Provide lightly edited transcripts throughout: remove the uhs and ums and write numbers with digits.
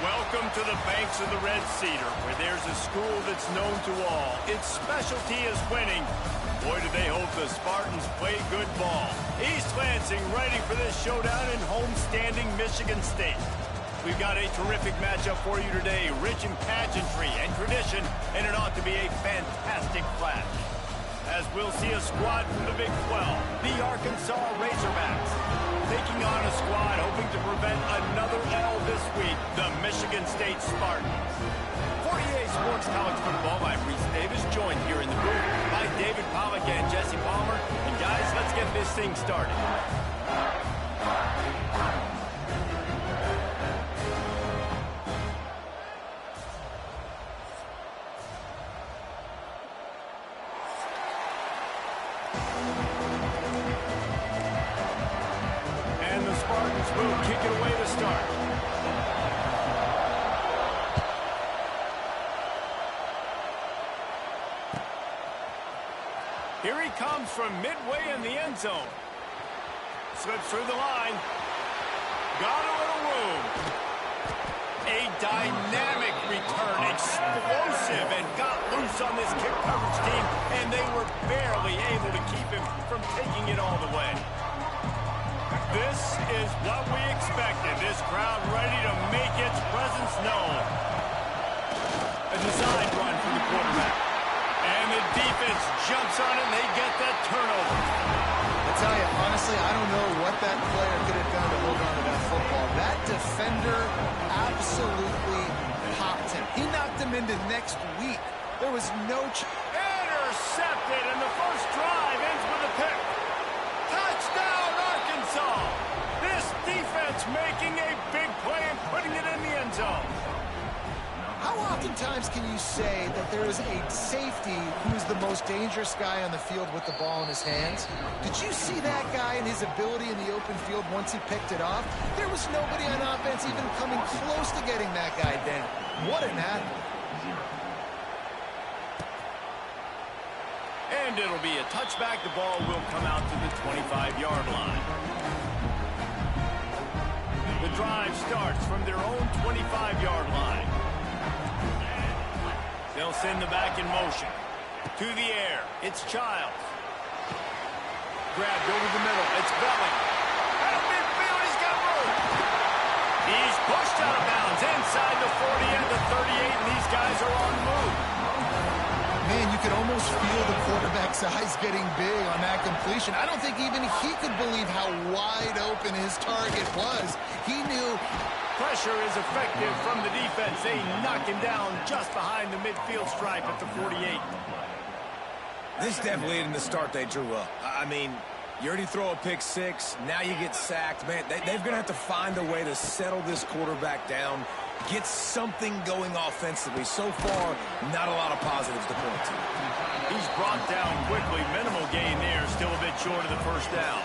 Welcome to the banks of the Red Cedar, where there's a school that's known to all. Its specialty is winning. Boy, do they hope the Spartans play good ball. East Lansing ready for this showdown in home-standing Michigan State. We've got a terrific matchup for you today, rich in pageantry and tradition, and it ought to be a fantastic clash. As we'll see a squad from the Big 12, the Arkansas Razorbacks, taking on a squad hoping to prevent another L this week, the Michigan State Spartans. 48 Sports College Football, I'm Reese Davis, joined here in the booth by David Pollack and Jesse Palmer. And guys, let's get this thing started. And the Spartans will kick it away to start. Here he comes from midway in the end zone. Slips through the line. Got a little room. A dynamic return, explosive, and got loose on this kick coverage team, and they were barely able to keep him from taking it all the way. This is what we expected. This crowd ready to make its presence known. A design run from the quarterback. And the defense jumps on it, and they get that turnover. I tell you, honestly, I don't know what that player could have done to hold on to that football. That defender absolutely popped him. He knocked him into next week. There was no intercepted, and the first drive ends with a pick. Touchdown, Arkansas! This defense making a big play and putting it in the end zone. How oftentimes can you say that there is a safety who's the most dangerous guy on the field with the ball in his hands? Did you see that guy and his ability in the open field once he picked it off? There was nobody on offense even coming close to getting that guy down. What an athlete. And it'll be a touchback. The ball will come out to the 25-yard line. The drive starts from their own 25-yard line. They'll send the back in motion. To the air. It's Childs. Grabbed over the middle. It's Belling. Out of midfield. He's got room. He's pushed out of bounds inside the 40 and the 38, and these guys are on the move. Man, you could almost feel the quarterback's eyes getting big on that completion. I don't think even he could believe how wide open his target was. He knew. Pressure is effective from the defense. They knock him down just behind the midfield stripe at the 48. This definitely isn't the start they drew up. I mean, you already throw a pick six, now you get sacked. Man, they're going to have to find a way to settle this quarterback down, get something going offensively. So far, not a lot of positives to point to. He's brought down quickly. Minimal gain there, still a bit short of the first down.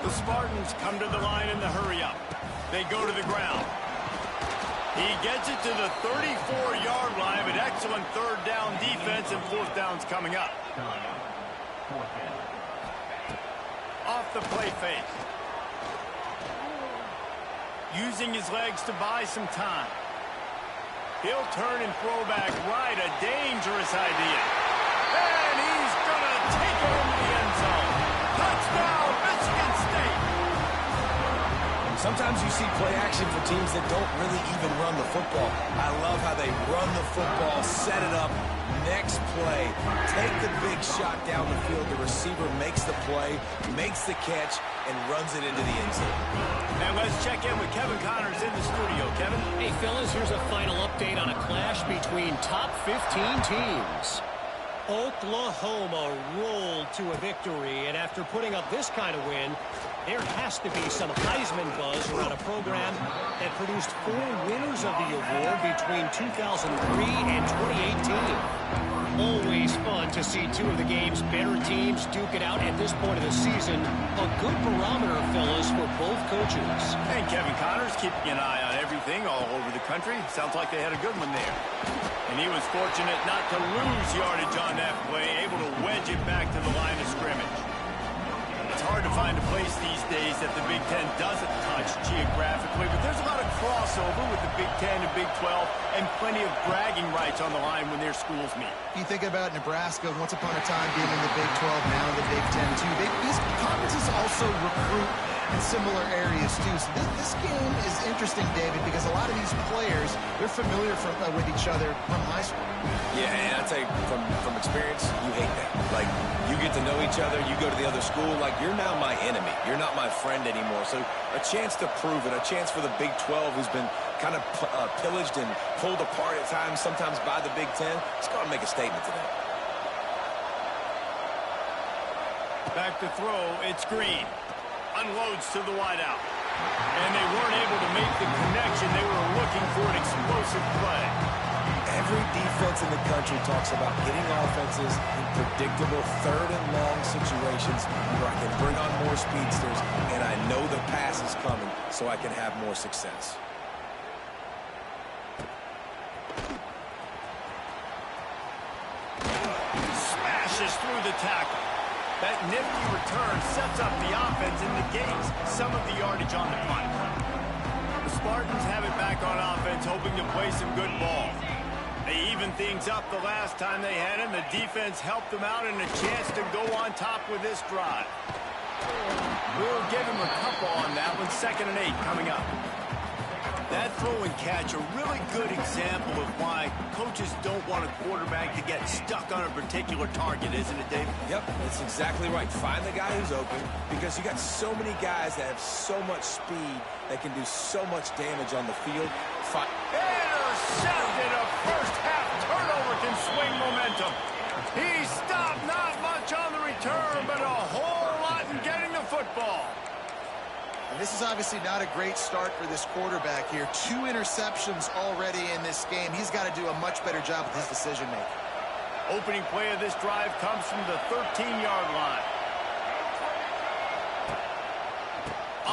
The Spartans come to the line in the hurry-up. They go to the ground. He gets it to the 34-yard line, but excellent third down defense, and fourth down's coming up. Off the play fake. Using his legs to buy some time. He'll turn and throw back right, a dangerous idea. And he's going to take it into the end zone. Touchdown, Michigan State. Sometimes you see play action for teams that don't really even run the football. I love how they run the football, set it up, next play, take the big shot down the field. The receiver makes the play, makes the catch, and runs it into the end zone. And let's check in with Kevin Connors in the studio. Kevin? Hey, fellas, here's a final update on a clash between top 15 teams. Oklahoma rolled to a victory, and after putting up this kind of win, there has to be some Heisman buzz around a program that produced 4 winners of the award between 2003 and 2018. Always fun to see 2 of the game's better teams duke it out at this point of the season. A good barometer, fellas, for both coaches. And Kevin Connors keeping an eye on everything all over the country. Sounds like they had a good one there. And he was fortunate not to lose yardage on that play, able to wedge it back to the line of scrimmage. hard to find a place these days that the Big Ten doesn't touch geographically, but there's a lot of crossover with the Big Ten and Big 12 and plenty of bragging rights on the line when their schools meet. You think about Nebraska, once upon a time being in the Big 12, now in the Big 10 too. These conferences also recruit in similar areas too. So this game is interesting, David, because a lot of these players, they're familiar with each other from high school. Yeah, and I'll tell you, from experience, you hate that. Like, you get to know each other, you go to the other school, like, you're now my enemy. You're not my friend anymore. So a chance to prove it, a chance for the Big 12, who's been kind of pillaged and pulled apart at times, sometimes by the Big 10. Let's go and make a statement today. Back to throw, it's Green. Unloads to the wideout. And they weren't able to make the connection. They were looking for an explosive play. Every defense in the country talks about getting offenses in predictable third and long situations where I can bring on more speedsters and I know the pass is coming so I can have more success. Smashes through the tackle. That nifty return sets up the offense and negates some of the yardage on the punt. The Spartans have it back on offense, hoping to play some good ball. They evened things up the last time they had it, and the defense helped them out and a chance to go on top with this drive. We'll give him a couple on that one. 2nd and 8 coming up. That throw and catch, a really good example of why coaches don't want a quarterback to get stuck on a particular target, isn't it, Dave? Yep, that's exactly right. Find the guy who's open because you got so many guys that have so much speed that can do so much damage on the field. Intercepted. A first-half turnover can swing momentum. He stopped, not much on the return, but a whole lot in getting the football. And this is obviously not a great start for this quarterback here. 2 interceptions already in this game. He's got to do a much better job with his decision-making. Opening play of this drive comes from the 13-yard line.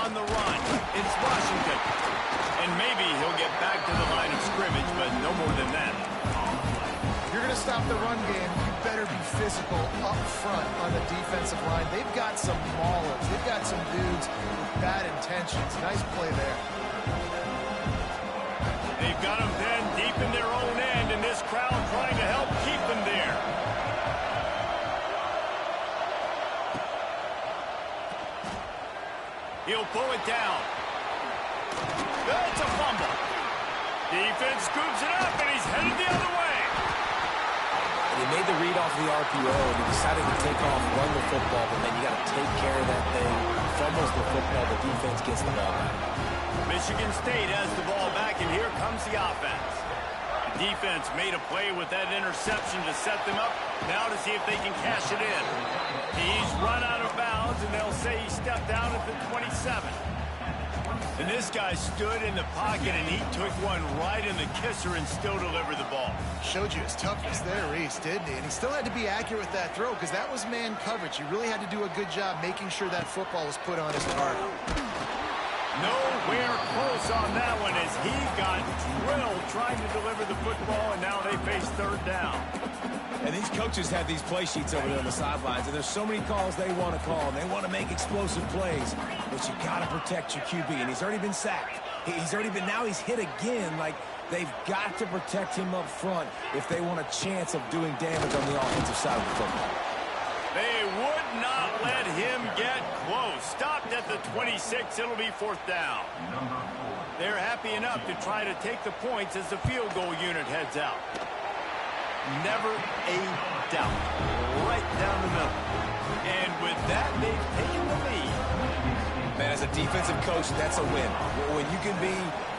On the run, it's Washington. And maybe he'll get back to the line of scrimmage, but no more than that. If you're going to stop the run game, you better be physical up front on the defensive line. They've got some maulers. They've got some dudes with bad intentions. Nice play there. They've got them then deep in their own end, and this crowd trying to help keep them there. He'll pull it down. That's a fumble. Defense scoops it up, and he's headed the other way. And he made the read off the RPO, and he decided to take off, run the football, but then you got to take care of that thing. Fumbles the football, the defense gets the ball back. Michigan State has the ball back, and here comes the offense. The defense made a play with that interception to set them up. Now to see if they can cash it in. He's run out of bounds, and they'll say he stepped out at the 27. And this guy stood in the pocket, and he took one right in the kisser and still delivered the ball. Showed you his toughness there, Reese, didn't he? And he still had to be accurate with that throw because that was man coverage. You really had to do a good job making sure that football was put on his target. Nowhere close on that one as he got drilled trying to deliver the football, and now they face 3rd down. And these coaches have these play sheets over there on the sidelines, and there's so many calls they want to call, and they want to make explosive plays, but you got to protect your QB, and he's already been sacked. Now he's hit again. Like, they've got to protect him up front if they want a chance of doing damage on the offensive side of the football. They would not let him get close. Stopped at the 26. It'll be 4th down. They're happy enough to try to take the points as the field goal unit heads out. Never a doubt. Right down the middle. And with that, they've taken the lead. Man, as a defensive coach, that's a win. When you can be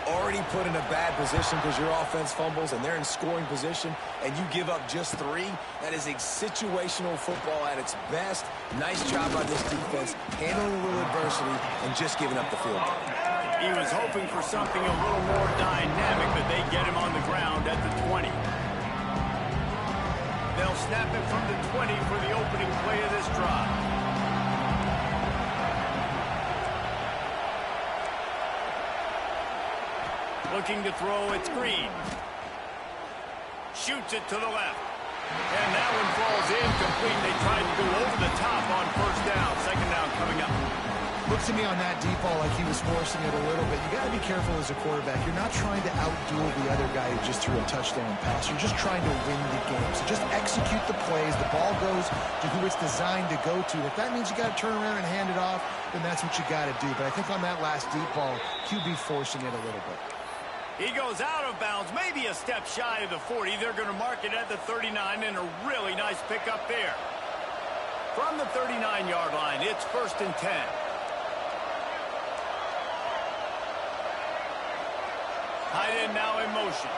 already put in a bad position because your offense fumbles and they're in scoring position and you give up just 3, that is a situational football at its best. Nice job by this defense, handling a little adversity and just giving up the field goal. He was hoping for something a little more dynamic, but they get him on the ground at the 20. They'll snap it from the 20 for the opening play of this drive. Looking to throw, it's Green. Shoots it to the left. And that one falls incomplete. They tried to go over the top on first down. Second down coming up. Looks to me on that deep ball like he was forcing it a little bit. You got to be careful as a quarterback. You're not trying to outduel the other guy who just threw a touchdown pass. You're just trying to win the game. So just execute the plays. The ball goes to who it's designed to go to. If that means you got to turn around and hand it off, then that's what you got to do. But I think on that last deep ball, QB forcing it a little bit. He goes out of bounds, maybe a step shy of the 40. They're going to mark it at the 39, and a really nice pickup there. From the 39-yard line, it's 1st and 10. Tight end now in motion.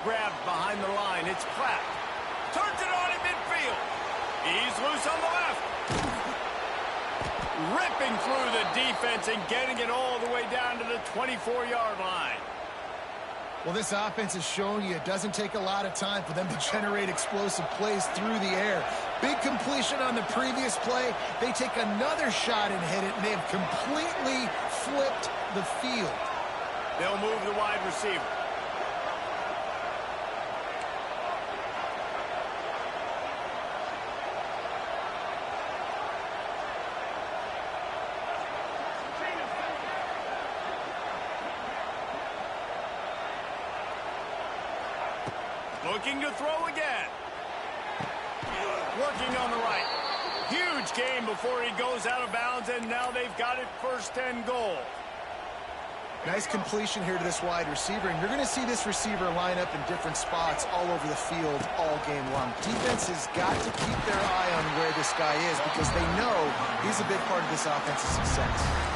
Grabbed behind the line. It's Platt. Turns it on in midfield. He's loose on the left. Ripping through the defense and getting it all the way down to the 24-yard line. Well, this offense is showing you it doesn't take a lot of time for them to generate explosive plays through the air. Big completion on the previous play. They take another shot and hit it, and they have completely flipped the field. They'll move the wide receiver. Looking to throw again. Working on the right. Huge gain before he goes out of bounds, and now they've got it 1st and goal. Nice completion here to this wide receiver, and you're going to see this receiver line up in different spots all over the field all game long. Defense has got to keep their eye on where this guy is because they know he's a big part of this offense's success.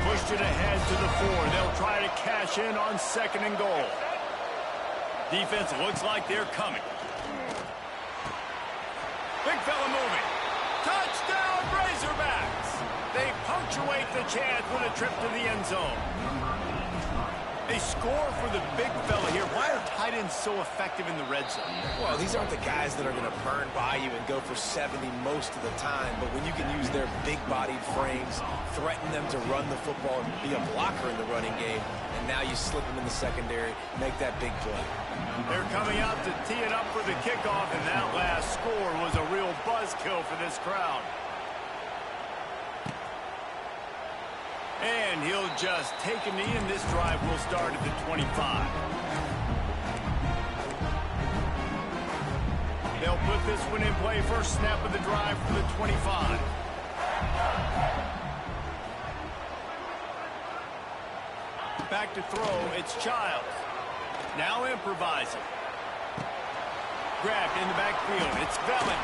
Pushed it ahead to the 4. They'll try to cash in on 2nd and goal. Defense looks like they're coming. Big fella moving. Touchdown, Razorbacks! They punctuate the chance with a trip to the end zone. They score for the big fella here. Why are tight ends so effective in the red zone? Well, these aren't the guys that are going to burn by you and go for 70 most of the time, but when you can use their big-bodied frames, threaten them to run the football and be a blocker in the running game, and now you slip them in the secondary, make that big play. They're coming out to tee it up for the kickoff, and that last score was a real buzzkill for this crowd. And he'll just take a knee, and this drive will start at the 25. They'll put this one in play. First snap of the drive for the 25. Back to throw. It's Childs. Now improvising. Grabbed in the backfield. It's Vellin.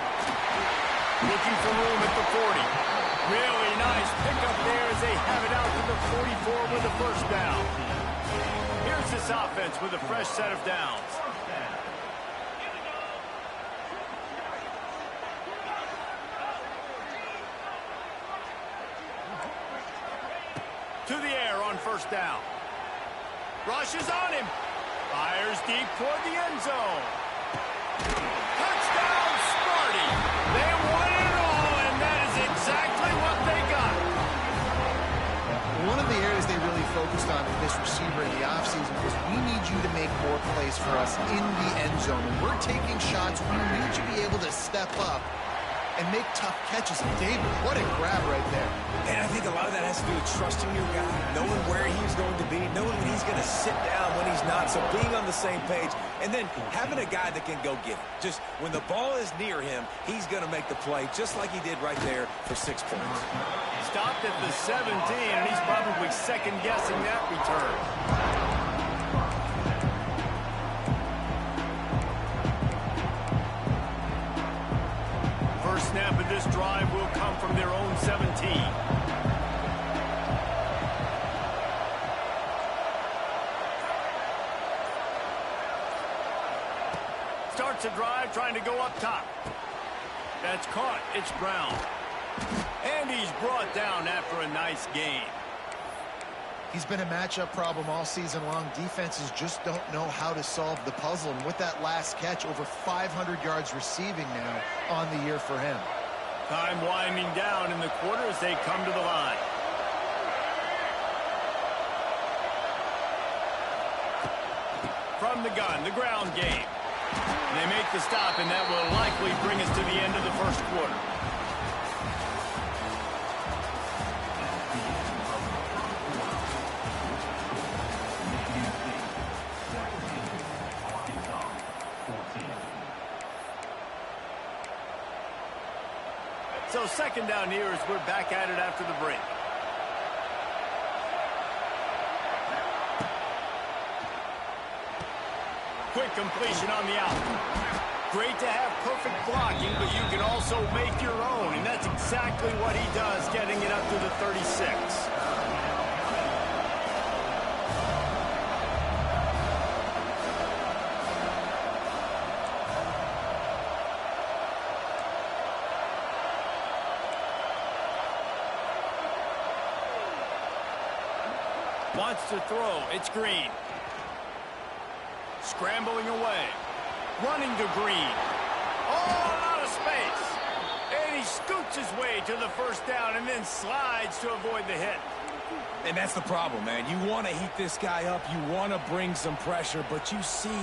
Looking for room at the 40. Really nice pickup there as they have it out to the 44 with a 1st down. Here's this offense with a fresh set of downs. To the air on 1st down. Rushes on him. Fires deep toward the end zone. Touchdown, Sparty. They won it all, and that is exactly what they got. One of the areas they really focused on with this receiver in the offseason was we need you to make more plays for us in the end zone. When we're taking shots, we need you to be able to step up and make tough catches. David, what a grab right there. And I think a lot of that has to do with trusting your guy, knowing where he's going to be, knowing when he's going to sit down, when he's not, so being on the same page, and then having a guy that can go get it. Just when the ball is near him, he's going to make the play, just like he did right there for 6 points. Stopped at the 17, and he's probably second-guessing that return. First snap of this drive will come from their own 17. Starts a drive trying to go up top. That's caught. It's Brown. And he's brought down after a nice gain. He's been a matchup problem all season long. Defenses just don't know how to solve the puzzle. And with that last catch, over 500 yards receiving now on the year for him. Time winding down in the quarter as they come to the line. From the gun, the ground game. They make the stop, and that will likely bring us to the end of the first quarter. So second down here as we're back at it after the break. Quick completion on the out. Great to have perfect blocking, but you can also make your own, and that's exactly what he does, getting it up to the 36. Wants to throw. It's Green. Scrambling away. Running to Green. All out of space. And he scoots his way to the first down and then slides to avoid the hit. And that's the problem, man. You want to heat this guy up. You want to bring some pressure, but you see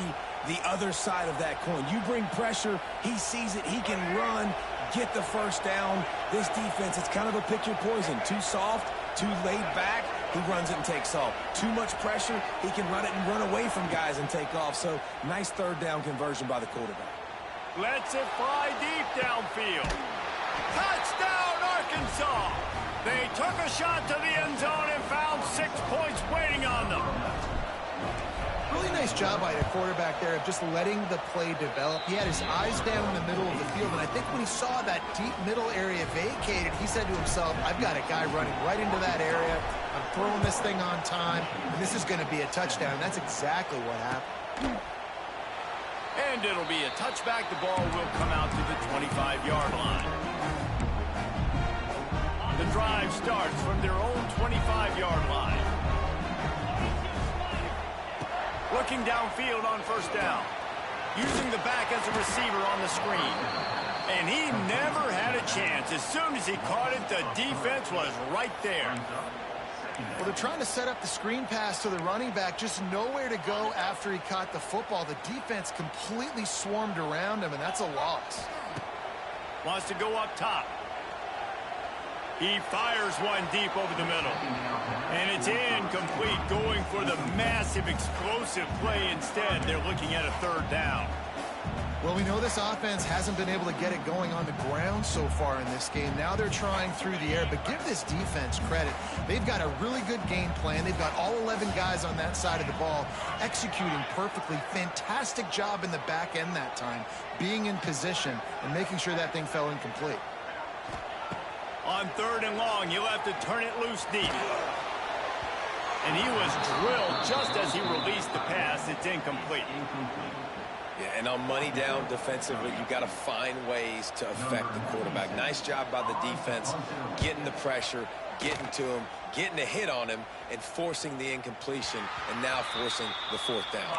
the other side of that coin. You bring pressure, he sees it, he can run, get the first down. This defense, it's kind of a pick your poison. Too soft, too laid back, he runs it and takes off. Too much pressure, he can run it and run away from guys and take off. So, nice third down conversion by the quarterback. Lets it fly deep downfield. Touchdown, Arkansas! They took a shot to the end zone and found 6 points waiting on them. Really nice job by the quarterback there of just letting the play develop. He had his eyes down in the middle of the field, and I think when he saw that deep middle area vacated, he said to himself, I've got a guy running right into that area. I'm throwing this thing on time, and this is going to be a touchdown. And that's exactly what happened. And it'll be a touchback. The ball will come out to the 25-yard line. The drive starts from their own 25-yard line. Looking downfield on first down. Using the back as a receiver on the screen. And he never had a chance. As soon as he caught it, the defense was right there. Well, they're trying to set up the screen pass to the running back. Just nowhere to go after he caught the football. The defense completely swarmed around him, and that's a loss. Wants to go up top. He fires one deep over the middle. And it's incomplete, going for the massive explosive play instead. They're looking at a third down. Well, we know this offense hasn't been able to get it going on the ground so far in this game. Now they're trying through the air, but give this defense credit. They've got a really good game plan. They've got all 11 guys on that side of the ball executing perfectly. Fantastic job in the back end that time, being in position and making sure that thing fell incomplete. On third and long, you'll have to turn it loose deep. And he was drilled just as he released the pass. It's incomplete. Yeah, and on money down defensively, you got to find ways to affect the quarterback. Nice job by the defense, getting the pressure, getting to him, getting a hit on him, and forcing the incompletion, and now forcing the fourth down.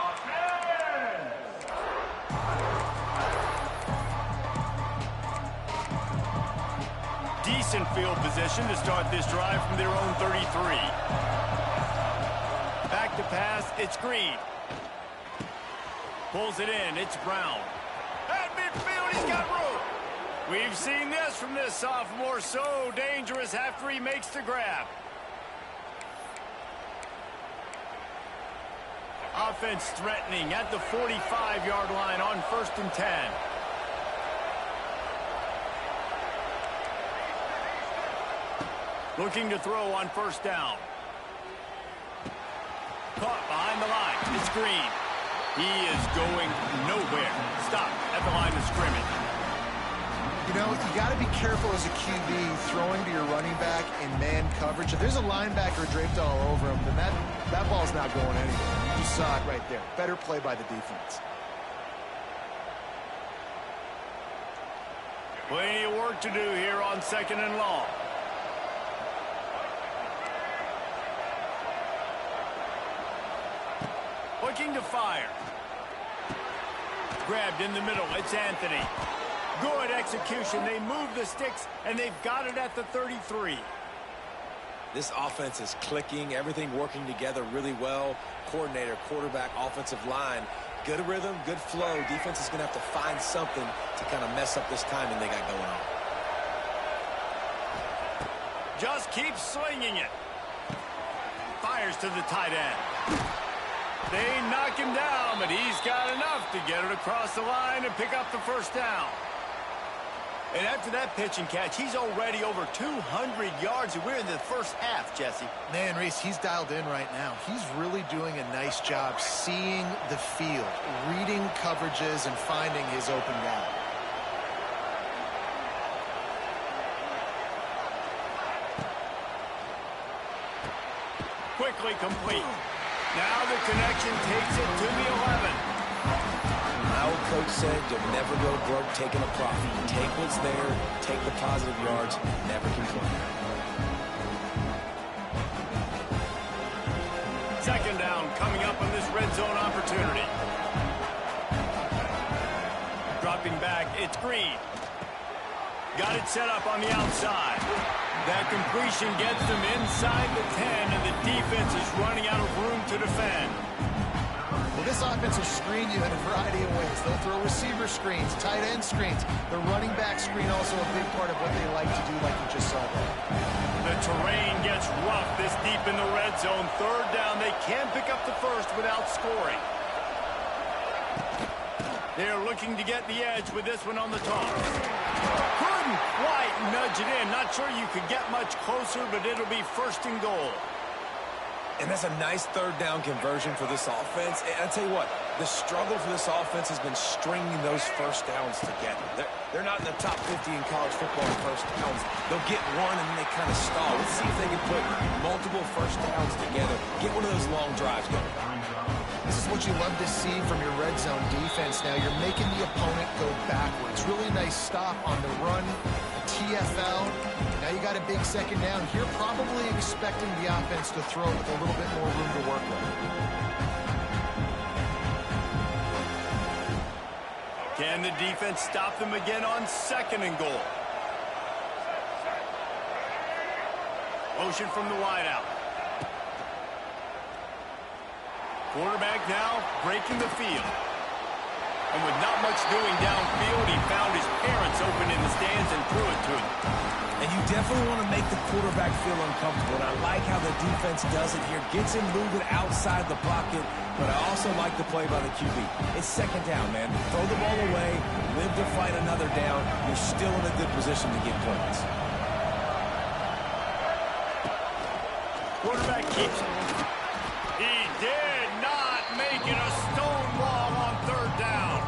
Decent field position to start this drive from their own 33. Back to pass, it's Green. Pulls it in, it's Brown. At midfield, he's got room. We've seen this from this sophomore, so dangerous after he makes the grab. Offense threatening at the 45-yard line on 1st and 10. Looking to throw on first down. Caught behind the line. It's Green. He is going nowhere. Stop at the line of scrimmage. You know, you got to be careful as a QB throwing to your running back in man coverage. If there's a linebacker draped all over him, then that ball's not going anywhere. You saw it right there. Better play by the defense. Plenty of work to do here on 2nd and long. Looking to fire. Grabbed in the middle. It's Anthony. Good execution. They move the sticks, and they've got it at the 33. This offense is clicking, everything working together really well. Coordinator, quarterback, offensive line. Good rhythm, good flow. Defense is going to have to find something to kind of mess up this timing they got going on. Just keeps swinging it. Fires to the tight end. They knock him down, but he's got enough to get it across the line and pick up the first down. And after that pitch and catch, he's already over 200 yards, and we're in the first half, Jesse. Man, Reese, he's dialed in right now. He's really doing a nice job seeing the field, reading coverages, and finding his open guy. Quickly complete. Now the connection takes it to the 11. My old coach said you'll never go broke taking a profit. Take what's there, take the positive yards, never complain. Second down coming up on this red zone opportunity. Dropping back, it's Green. Got it set up on the outside. That completion gets them inside the 10, and the defense is running out of room to defend. Well, this offense will screen you in a variety of ways. They'll throw receiver screens, tight end screens. The running back screen also a big part of what they like to do, like you just saw there. The terrain gets rough this deep in the red zone. Third down, they can't pick up the first without scoring. They're looking to get the edge with this one on the toss. Couldn't quite nudge it in. Not sure you could get much closer, but it'll be first and goal. And that's a nice third down conversion for this offense. And I'll tell you what, the struggle for this offense has been stringing those first downs together. They're not in the top 50 in college football in first downs. They'll get one and then they kind of stall. Let's see if they can put multiple first downs together. Get one of those long drives going. This is what you love to see from your red zone defense now. You're making the opponent go backwards. Really nice stop on the run, TFL. Now you got a big second down. You're probably expecting the offense to throw with a little bit more room to work with. Can the defense stop them again on second and goal? Motion from the wideout. Quarterback now breaking the field. And with not much doing downfield, he found his parents open in the stands and threw it to him. And you definitely want to make the quarterback feel uncomfortable. And I like how the defense does it here. Gets him moving outside the pocket. But I also like the play by the QB. It's second down, man. Throw the ball away. Live to fight another down. You're still in a good position to get points. Quarterback keeps it. He did not make it a stone wall on third down.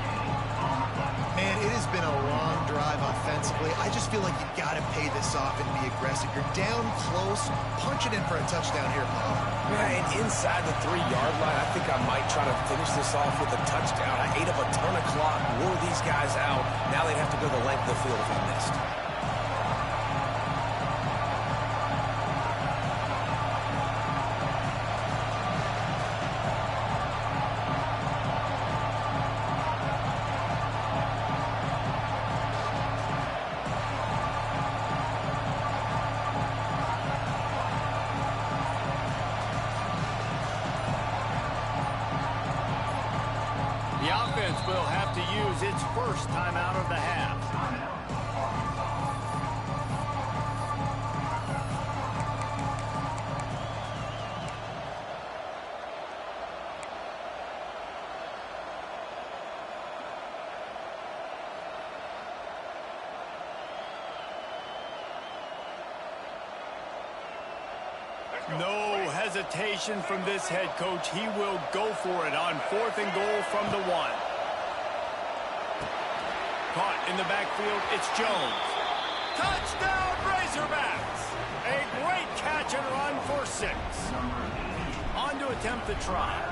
Man, it has been a long drive offensively. I just feel like you got to pay this off and be aggressive. You're down close. Punch it in for a touchdown here, Paul. Yeah, and inside the 3-yard line, I think I might try to finish this off with a touchdown. I ate up a ton of clock, wore these guys out. Now they'd have to go the length of the field if I missed. The offense will have to use its first time out of the half. No hesitation from this head coach. He will go for it on fourth and goal from the 1. Caught in the backfield, it's Jones. Touchdown, Razorbacks! A great catch and run for 6. On to attempt the try.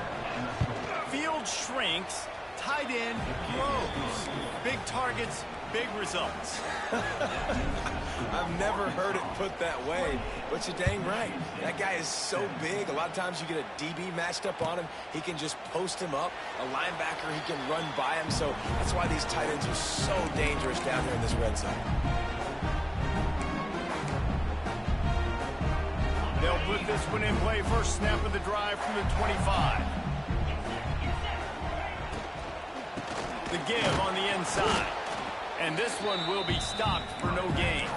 Field shrinks, tight end throws. Big targets, big results. I've never heard it put that way, but you're dang right. That guy is so big. A lot of times you get a DB matched up on him. He can just post him up. A linebacker, he can run by him. So that's why these tight ends are so dangerous down here in this red zone. They'll put this one in play. First snap of the drive from the 25. The give on the inside. And this one will be stopped for no gain.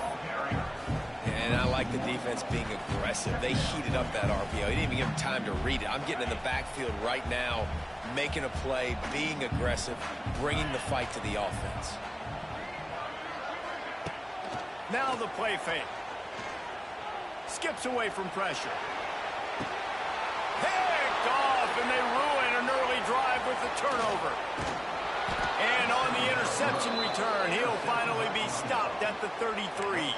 And I like the defense being aggressive. They heated up that RPO. He didn't even give him time to read it. I'm getting in the backfield right now, making a play, being aggressive, bringing the fight to the offense. Now the play fake. Skips away from pressure. Picked off, and they ruin an early drive with the turnover. And on the interception return, he'll finally be stopped at the 33.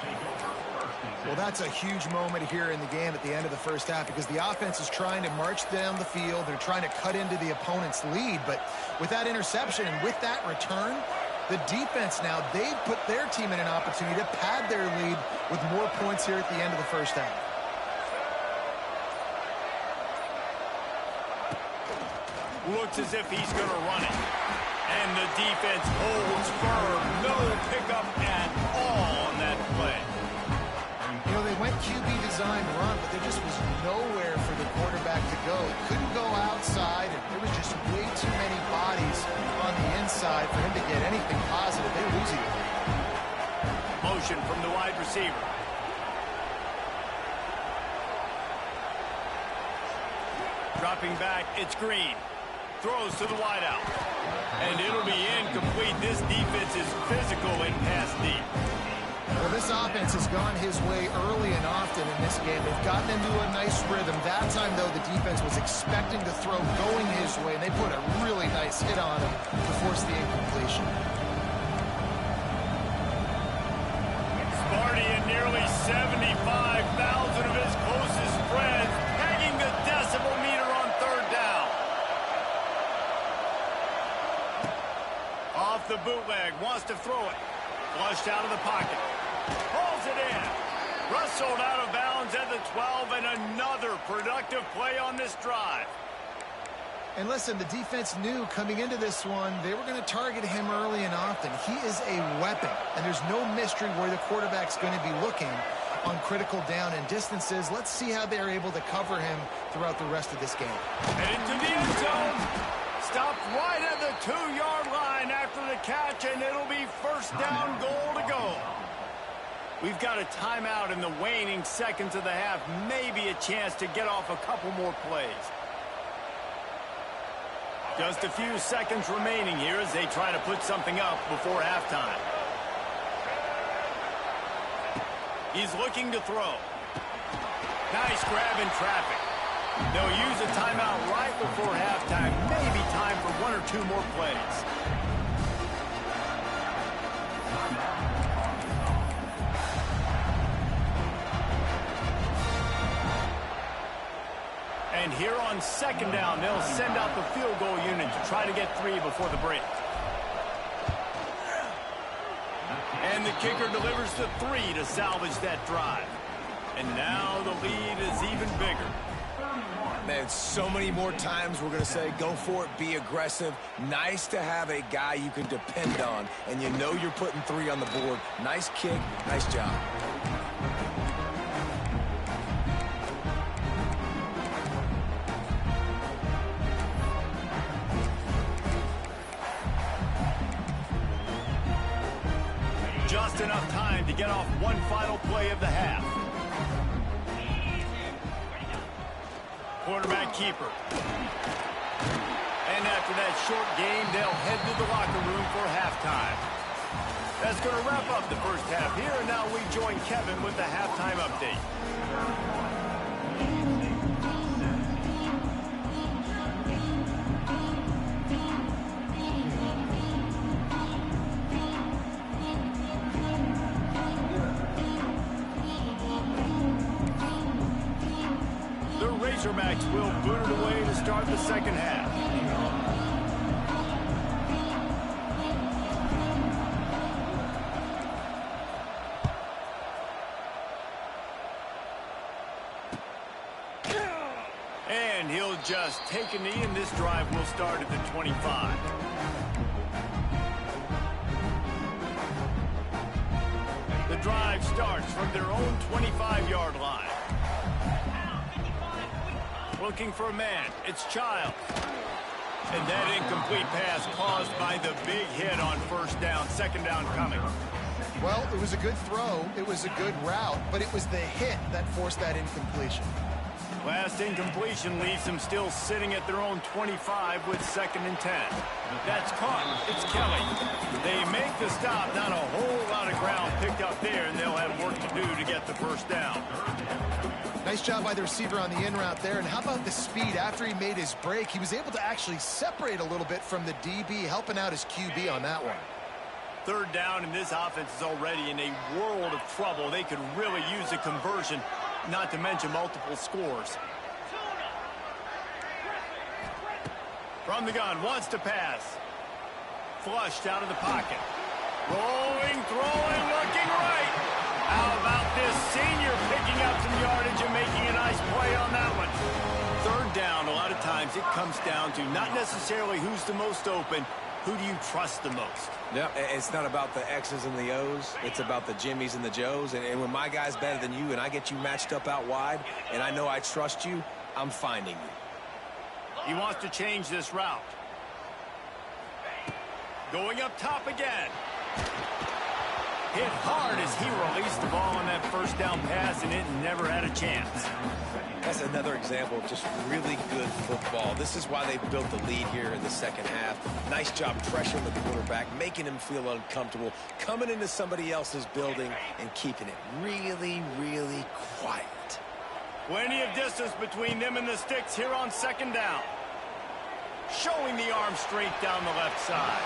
Well, that's a huge moment here in the game at the end of the first half because the offense is trying to march down the field. They're trying to cut into the opponent's lead. But with that interception and with that return, the defense now, they've put their team in an opportunity to pad their lead with more points here at the end of the first half. Looks as if he's going to run it. And the defense holds firm. No pickup at all on that play. You know, they went QB design run, but there just was nowhere for the quarterback to go. He couldn't go outside, and there was just way too many bodies on the inside for him to get anything positive. They lose it. Motion from the wide receiver. Dropping back, it's Green. Throws to the wideout. And it'll be incomplete. This defense is physical and pass deep. Well, this offense has gone his way early and often in this game. They've gotten into a nice rhythm. That time, though, the defense was expecting to throw going his way, and they put a really nice hit on him to force the incompletion. Sparty and nearly 75,000 of his closest friends pegging the decibel meter on third down. Off the bootleg, wants to throw it. Flushed out of the pocket. Pulls it in. Rustled out of bounds at the 12, and another productive play on this drive. And listen, the defense knew coming into this one, they were going to target him early and often. He is a weapon, and there's no mystery where the quarterback's going to be looking on critical down and distances. Let's see how they're able to cover him throughout the rest of this game. And into the end zone. Stopped right at the 2-yard line after the catch, and it'll be first down, goal to go. We've got a timeout in the waning seconds of the half. Maybe a chance to get off a couple more plays. Just a few seconds remaining here as they try to put something up before halftime. He's looking to throw. Nice grab in traffic. They'll use a timeout right before halftime. Maybe time for one or two more plays. And here on second down, they'll send out the field goal unit to try to get 3 before the break. And the kicker delivers the 3 to salvage that drive. And now the lead is even bigger. Man, so many more times we're going to say, go for it, be aggressive. Nice to have a guy you can depend on, and you know you're putting 3 on the board. Nice kick, nice job. Just enough time to get off one final play of the half. Quarterback keeper. And after that short game, they'll head to the locker room for halftime. That's going to wrap up the first half here, and now we join Kevin with the halftime update. Razorbacks will boot it away to start the second half. And he'll just take a knee, and this drive will start at the 25. The drive starts from their own 25-yard line. Looking for a man. It's Childs. And that incomplete pass caused by the big hit on first down. Second down coming. Well, it was a good throw. It was a good route, but it was the hit that forced that incompletion. Last incompletion leaves them still sitting at their own 25 with 2nd and 10. That's caught. It's Kelly. They make the stop. Not a whole lot of ground picked up there, and they'll have work to do to get the first down. Nice job by the receiver on the in route there. And how about the speed? After he made his break, he was able to actually separate a little bit from the DB, helping out his QB on that one. 3rd down, and this offense is already in a world of trouble. They could really use a conversion, not to mention multiple scores. From the gun, wants to pass. Flushed out of the pocket. Rolling, throwing, looking right. How about this senior picking up some yardage and making a nice play on that one? 3rd down, a lot of times it comes down to not necessarily who's the most open, who do you trust the most? Yeah, it's not about the X's and the O's. It's about the Jimmies and the Joes. And when my guy's better than you and I get you matched up out wide and I know I trust you, I'm finding you. He wants to change this route. Going up top again. Hit hard as he released the ball on that first down pass, and it never had a chance. That's another example of just really good football. This is why they built the lead here in the second half. Nice job pressuring the quarterback, making him feel uncomfortable, coming into somebody else's building and keeping it really, really quiet. Plenty of distance between them and the sticks here on 2nd down. Showing the arm strength down the left side.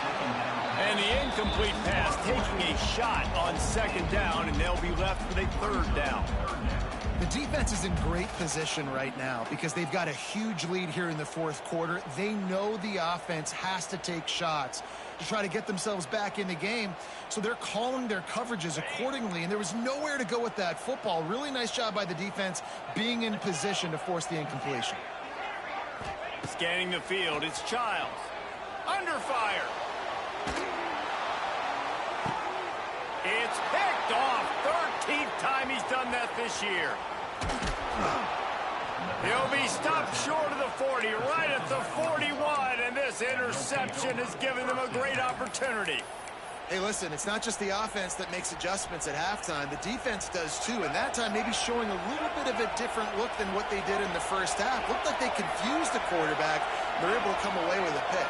And the incomplete pass taking a shot on 2nd down, and they'll be left with a 3rd down. The defense is in great position right now because they've got a huge lead here in the 4th quarter. They know the offense has to take shots to try to get themselves back in the game, so they're calling their coverages accordingly, and there was nowhere to go with that football. Really nice job by the defense being in position to force the incompletion. Scanning the field, it's Childs. Under fire. It's picked off. 13th time he's done that this year. He'll be stopped short of the 40, right at the 41, and this interception has given them a great opportunity. Hey, listen, it's not just the offense that makes adjustments at halftime. The defense does too, and that time maybe showing a little bit of a different look than what they did in the first half. Looked like they confused the quarterback. They're able to come away with a pick.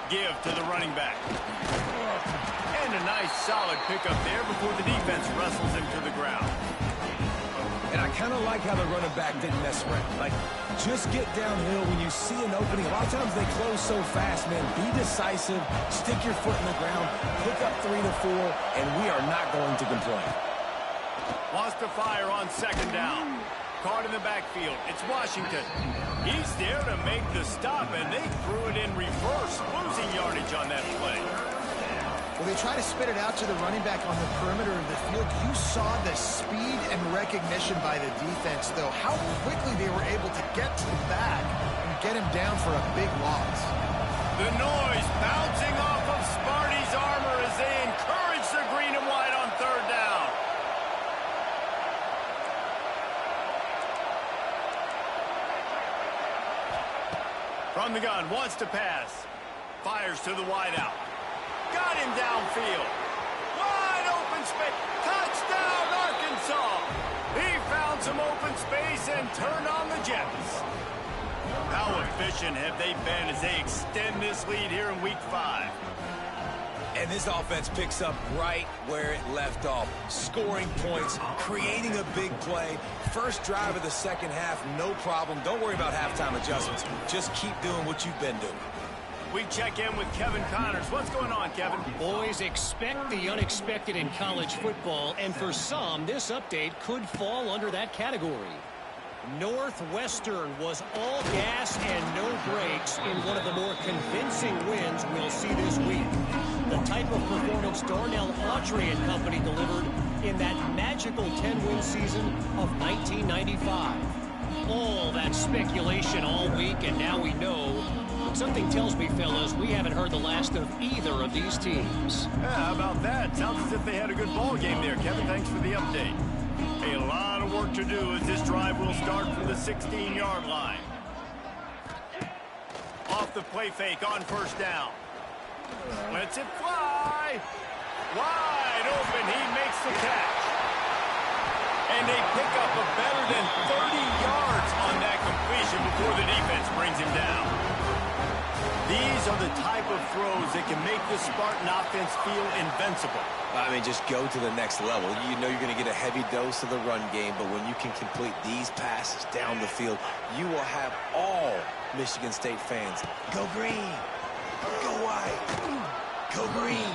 Give to the running back. And a nice solid pickup there before the defense wrestles him to the ground. And I kind of like how the running back didn't mess around. Like, just get downhill when you see an opening. A lot of times they close so fast, man. Be decisive, stick your foot in the ground, pick up 3 to 4, and we are not going to complain. Wants to fire on 2nd down. Caught in the backfield. It's Washington. He's there to make the stop, and they threw it in reverse, losing yardage on that play. Well, they try to spit it out to the running back on the perimeter of the field. You saw the speed and recognition by the defense, though. How quickly they were able to get to the back and get him down for a big loss. The noise bouncing off of Sparty's armor as they encourage the green and white on 3rd down. From the gun, wants to pass. Fires to the wideout. Got him downfield. Wide open space. Touchdown, Arkansas. He found some open space and turned on the Jets. How efficient have they been as they extend this lead here in Week 5? And this offense picks up right where it left off. Scoring points, creating a big play. First drive of the second half, no problem. Don't worry about halftime adjustments. Just keep doing what you've been doing. We check in with Kevin Connors. What's going on, Kevin? Boys, expect the unexpected in college football, and for some, this update could fall under that category. Northwestern was all gas and no brakes in one of the more convincing wins we'll see this week. The type of performance Darnell Autry and company delivered in that magical 10-win season of 1995. all that speculation all week, and now we know. Something tells me, fellas, we haven't heard the last of either of these teams. Yeah, how about that? Sounds as if they had a good ball game there, Kevin. Thanks for the update. A lot of work to do as this drive will start from the 16-yard line. Off the play fake on first down. Lets it fly. Wide open. He makes the catch. And they pick up a better than 30 yards on that completion before the defense brings him down. These are the type of throws that can make the Spartan offense feel invincible. I mean, just go to the next level. You know you're going to get a heavy dose of the run game, but when you can complete these passes down the field, you will have all Michigan State fans go green, go white, go green,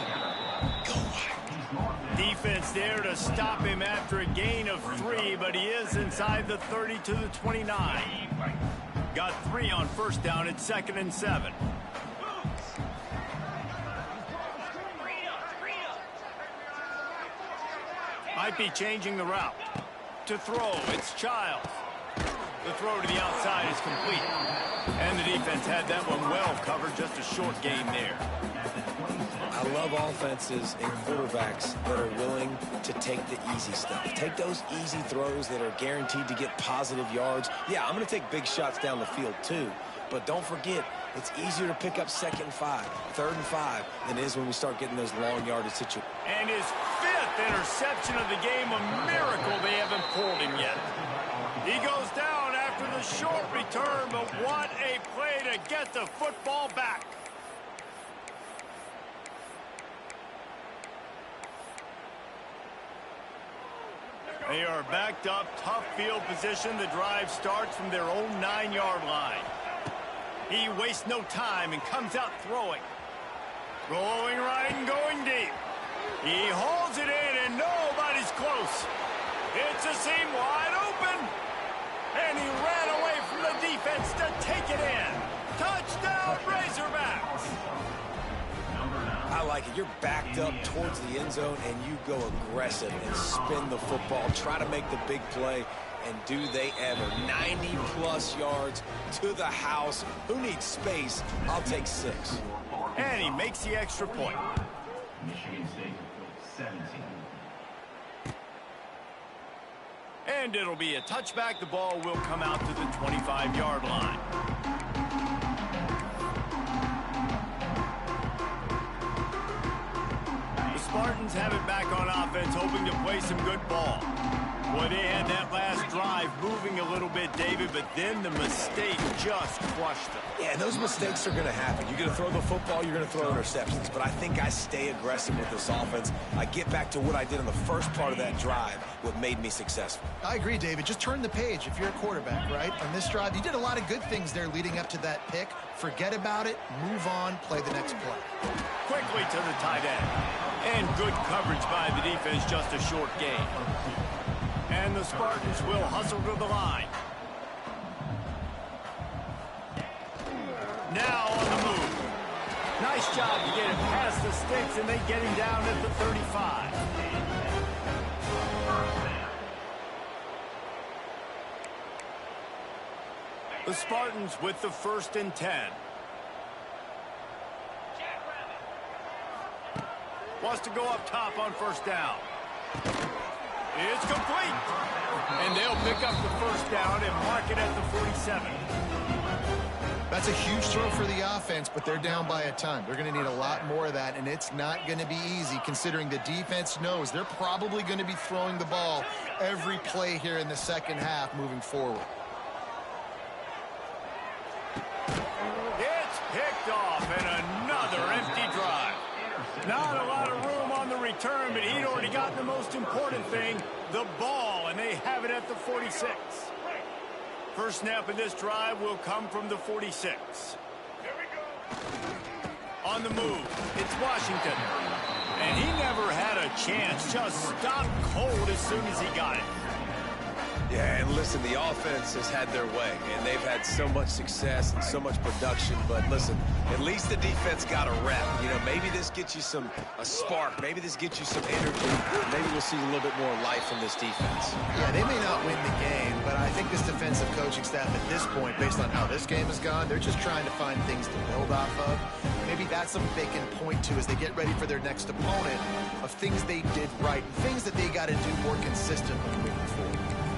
go white. Defense there to stop him after a gain of 3, but he is inside the 30 to the 29. Got 3 on first down at 2nd and 7. Might be changing the route. To throw, it's Childs. The throw to the outside is complete. And the defense had that one well covered, just a short gain there. I love offenses and quarterbacks that are willing to take the easy stuff. Take those easy throws that are guaranteed to get positive yards. Yeah, I'm going to take big shots down the field too. But don't forget, it's easier to pick up 2nd and 5, 3rd and 5 than it is when we start getting those long yardage situations. And his 5th interception of the game, a miracle they haven't pulled him yet. He goes down after the short return, but what a play to get the football back. They are backed up, tough field position. The drive starts from their own 9-yard line. He wastes no time and comes out throwing. Rolling right and going deep. He hauls it in and nobody's close. It's a seam wide open. And he ran away from the defense to take it in. Touchdown, Razorbacks. I like it. You're backed up towards the end zone, and you go aggressive and spin the football. Try to make the big play, and do they ever. 90-plus yards to the house. Who needs space? I'll take 6. And he makes the extra point. Michigan State, 17. And it'll be a touchback. The ball will come out to the 25-yard line. Spartans have it back on offense, hoping to play some good ball. Boy, they had that last drive moving a little bit, David, but then the mistake just crushed them. Yeah, those mistakes are going to happen. You're going to throw the football, you're going to throw interceptions. But I think I stay aggressive with this offense. I get back to what I did in the first part of that drive, what made me successful. I agree, David. Just turn the page if you're a quarterback, right? On this drive, you did a lot of good things there leading up to that pick. Forget about it, move on, play the next play. Quickly to the tight end. And good coverage by the defense, just a short gain. And the Spartans will hustle to the line. Now on the move. Nice job to get it past the sticks, and they get him down at the 35. The Spartans with the 1st and 10. Wants to go up top on first down. It's complete. And they'll pick up the first down and mark it at the 47. That's a huge throw for the offense, but they're down by a ton. They're going to need a lot more of that, and it's not going to be easy considering the defense knows they're probably going to be throwing the ball every play here in the second half moving forward. It's picked off, and another empty drive. Not a lot of room on the return, but he'd already gotten the most important thing, the ball, and they have it at the 46. First snap of this drive will come from the 46. On the move, it's Washington. And he never had a chance, just stopped cold as soon as he got it. Yeah, and listen, the offense has had their way, and they've had so much success and so much production. But listen, at least the defense got a rep. You know, maybe this gets you a spark. Maybe this gets you some energy. Maybe we'll see a little bit more life from this defense. Yeah, they may not win the game, but I think this defensive coaching staff at this point, based on how this game has gone, they're just trying to find things to build off of. Maybe that's something they can point to as they get ready for their next opponent, of things they did right and things that they got to do more consistently moving forward.